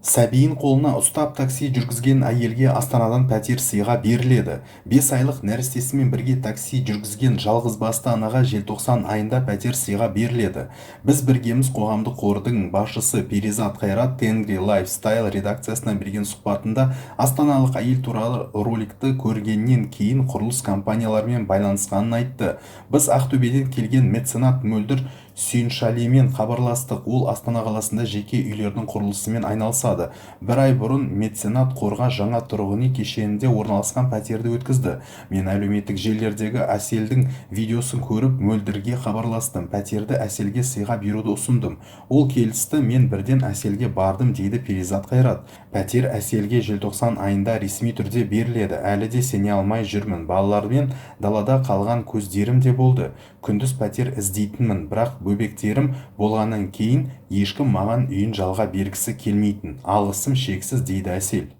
Сәбиін қолына ұстап такси жүргізген әйелге Астанадан пәтер сыйға беріледі. 5 айлық нәрестесімен бірге такси жүргізген жалғызбасты анаға желтоқсан айында пәтер сыйға беріледі. Біз біргеміз қоғамдық қордың басшысы Перизат Қайрат Тенгри Лайфстайл редакциясына берген сұхбатында астаналық әйел туралы роликті көргеннен кейін құрылыс компанияларымен байланысқанын айтты. Біз Ақтөбеден келген меценат Мөлдір Сүйіншалимен хабарластық. Ол Астана қаласында жеке үйлердің құрылысымен айналысады. Бір ай бұрын меценат қорға жаңа тұрғын үй кешенінде орналасқан пәтерді өткізді. Мен әлеуметтік желілердегі Әселдің видеосын көріп Мөлдірге хабарластым. Пәтерді Әселге сыйға беруді ұсындым. Ол келісті, мен бірден Әселге бардым, дейді Перизат Қайрат. Пәтер Әселге желтоқсан айында ресми түрде беріледі. Әлі де сене алмай жүрмін. Балалармен далада қалған көздерім де болды. Күндіз пәтер іздейтінмін, бірақ бөбектерім болғаннан кейін ешкім маған үйін жалға бергісі келмейтін. Алғысым шексіз, дейді Әсел.